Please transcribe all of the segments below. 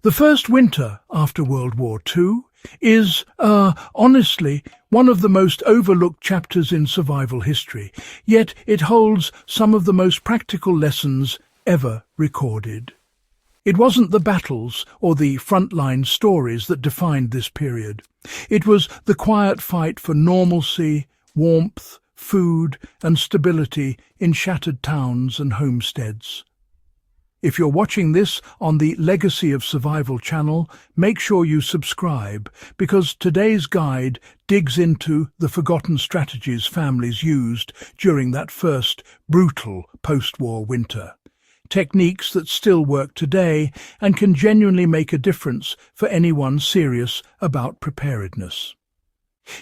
The first winter after World War II is, honestly, one of the most overlooked chapters in survival history, yet it holds some of the most practical lessons ever recorded. It wasn't the battles or the frontline stories that defined this period. It was the quiet fight for normalcy, warmth, food and stability in shattered towns and homesteads. If you're watching this on the Legacy of Survival channel, make sure you subscribe, because today's guide digs into the forgotten strategies families used during that first brutal post-war winter. Techniques that still work today and can genuinely make a difference for anyone serious about preparedness.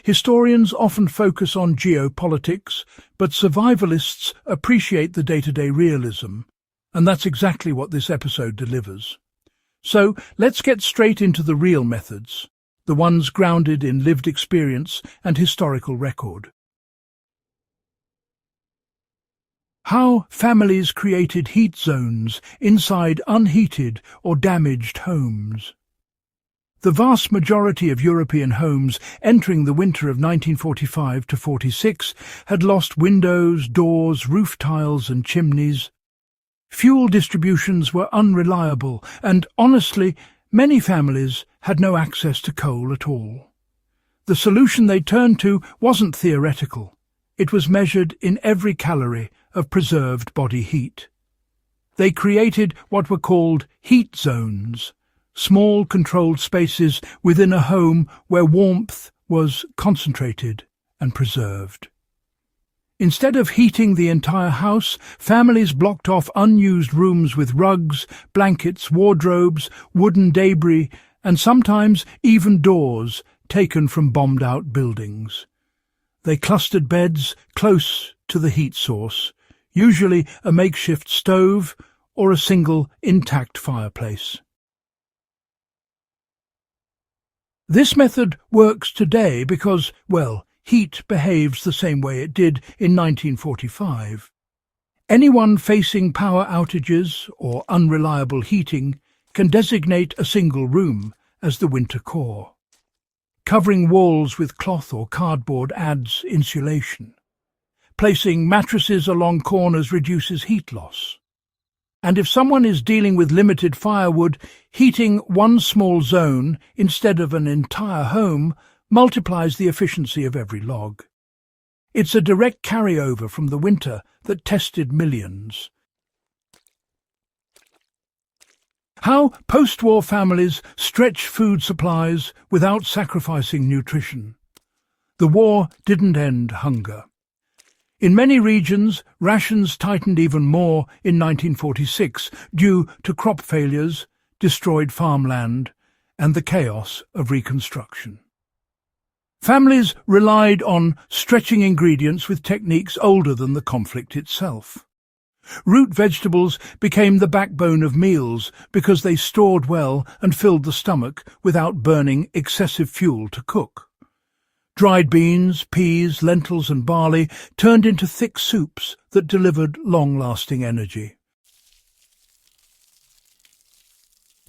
Historians often focus on geopolitics, but survivalists appreciate the day-to-day realism. And that's exactly what this episode delivers. So let's get straight into the real methods, the ones grounded in lived experience and historical record. How families created heat zones inside unheated or damaged homes. The vast majority of European homes entering the winter of 1945 to 46 had lost windows, doors, roof tiles and chimneys. Fuel distributions were unreliable, and honestly, many families had no access to coal at all. The solution they turned to wasn't theoretical. It was measured in every calorie of preserved body heat. They created what were called heat zones, small controlled spaces within a home where warmth was concentrated and preserved. Instead of heating the entire house, families blocked off unused rooms with rugs, blankets, wardrobes, wooden debris, and sometimes even doors taken from bombed-out buildings. They clustered beds close to the heat source, usually a makeshift stove or a single intact fireplace. This method works today because, well, heat behaves the same way it did in 1945. Anyone facing power outages or unreliable heating can designate a single room as the winter core. Covering walls with cloth or cardboard adds insulation. Placing mattresses along corners reduces heat loss. And if someone is dealing with limited firewood, heating one small zone instead of an entire home multiplies the efficiency of every log. It's a direct carryover from the winter that tested millions. How post-war families stretch food supplies without sacrificing nutrition. The war didn't end hunger. In many regions, rations tightened even more in 1946 due to crop failures, destroyed farmland, and the chaos of reconstruction. Families relied on stretching ingredients with techniques older than the conflict itself. Root vegetables became the backbone of meals because they stored well and filled the stomach without burning excessive fuel to cook. Dried beans, peas, lentils and barley turned into thick soups that delivered long-lasting energy.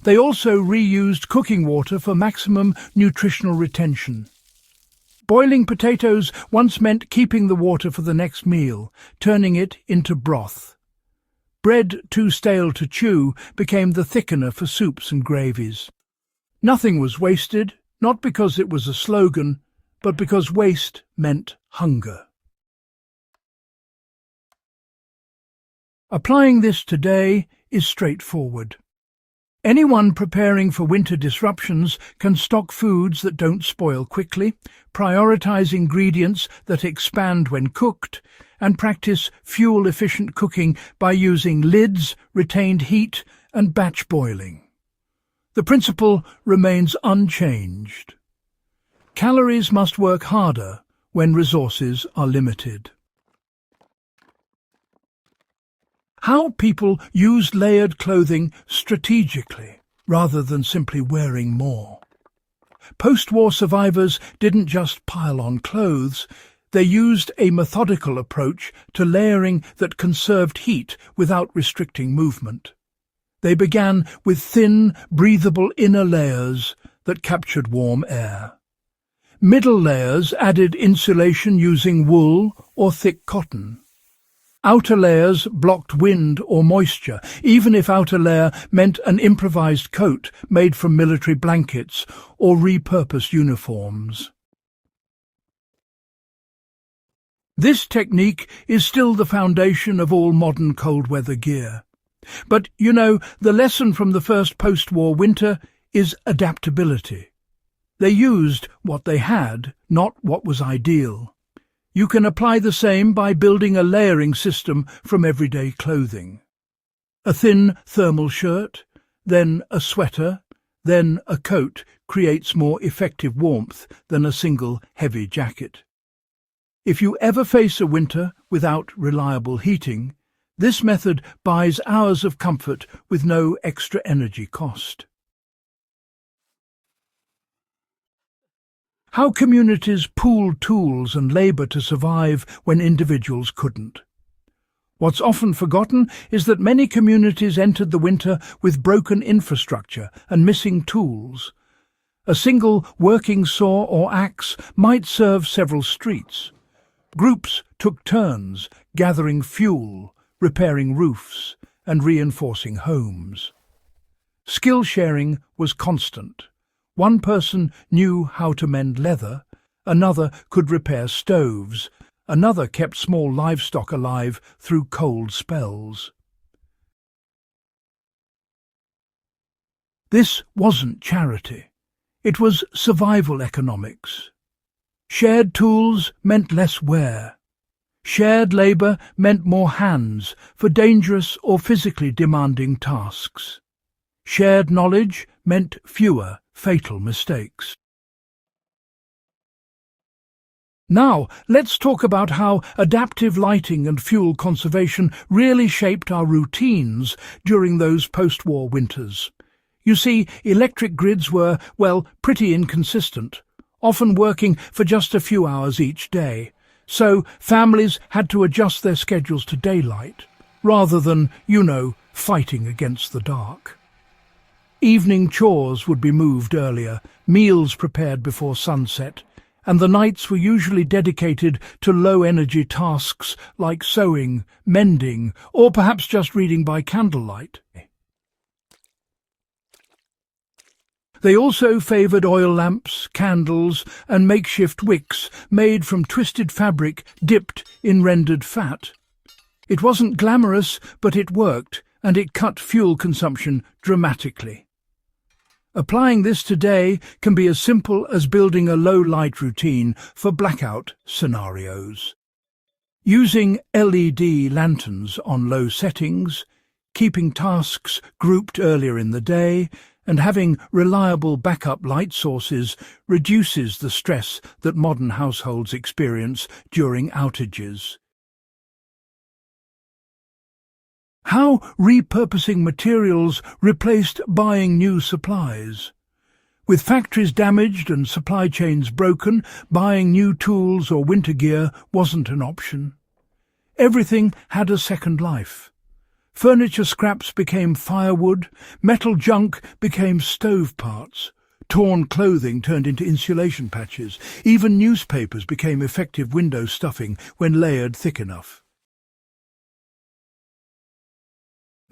They also reused cooking water for maximum nutritional retention. Boiling potatoes once meant keeping the water for the next meal, turning it into broth. Bread too stale to chew became the thickener for soups and gravies. Nothing was wasted, not because it was a slogan, but because waste meant hunger. Applying this today is straightforward. Anyone preparing for winter disruptions can stock foods that don't spoil quickly, prioritize ingredients that expand when cooked, and practice fuel-efficient cooking by using lids, retained heat, and batch boiling. The principle remains unchanged. Calories must work harder when resources are limited. How people used layered clothing strategically rather than simply wearing more. Post-war survivors didn't just pile on clothes, they used a methodical approach to layering that conserved heat without restricting movement. They began with thin, breathable inner layers that captured warm air. Middle layers added insulation using wool or thick cotton. Outer layers blocked wind or moisture, even if outer layer meant an improvised coat made from military blankets or repurposed uniforms. This technique is still the foundation of all modern cold weather gear. But, you know, the lesson from the first post-war winter is adaptability. They used what they had, not what was ideal. You can apply the same by building a layering system from everyday clothing. A thin thermal shirt, then a sweater, then a coat creates more effective warmth than a single heavy jacket. If you ever face a winter without reliable heating, this method buys hours of comfort with no extra energy cost. How communities pooled tools and labour to survive when individuals couldn't. What's often forgotten is that many communities entered the winter with broken infrastructure and missing tools. A single working saw or axe might serve several streets. Groups took turns gathering fuel, repairing roofs, and reinforcing homes. Skill sharing was constant. One person knew how to mend leather, another could repair stoves, another kept small livestock alive through cold spells. This wasn't charity. It was survival economics. Shared tools meant less wear. Shared labour meant more hands for dangerous or physically demanding tasks. Shared knowledge meant fewer fatal mistakes. Now, let's talk about how adaptive lighting and fuel conservation really shaped our routines during those post-war winters. You see, electric grids were, well, pretty inconsistent, often working for just a few hours each day, so families had to adjust their schedules to daylight, rather than, fighting against the dark. Evening chores would be moved earlier, meals prepared before sunset, and the nights were usually dedicated to low-energy tasks like sewing, mending, or perhaps just reading by candlelight. They also favoured oil lamps, candles, and makeshift wicks made from twisted fabric dipped in rendered fat. It wasn't glamorous, but it worked, and it cut fuel consumption dramatically. Applying this today can be as simple as building a low-light routine for blackout scenarios. Using LED lanterns on low settings, keeping tasks grouped earlier in the day, and having reliable backup light sources reduces the stress that modern households experience during outages. How repurposing materials replaced buying new supplies. With factories damaged and supply chains broken, buying new tools or winter gear wasn't an option. Everything had a second life. Furniture scraps became firewood, metal junk became stove parts, torn clothing turned into insulation patches, even newspapers became effective window stuffing when layered thick enough.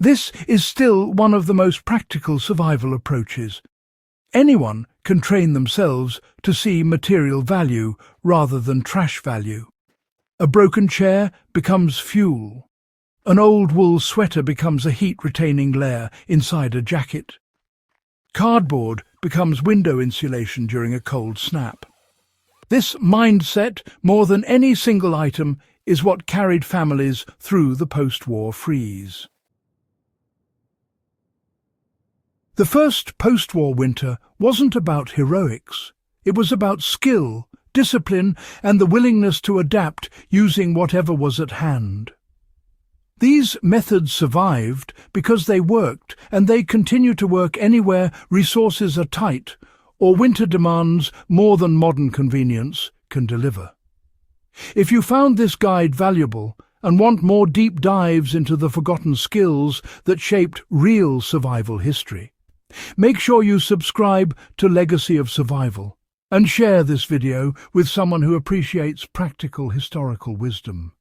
This is still one of the most practical survival approaches. Anyone can train themselves to see material value rather than trash value. A broken chair becomes fuel. An old wool sweater becomes a heat-retaining layer inside a jacket. Cardboard becomes window insulation during a cold snap. This mindset, more than any single item, is what carried families through the post-war freeze. The first post-war winter wasn't about heroics. It was about skill, discipline, and the willingness to adapt using whatever was at hand. These methods survived because they worked, and they continue to work anywhere resources are tight or winter demands more than modern convenience can deliver. If you found this guide valuable and want more deep dives into the forgotten skills that shaped real survival history, make sure you subscribe to Legacy of Survival and share this video with someone who appreciates practical historical wisdom.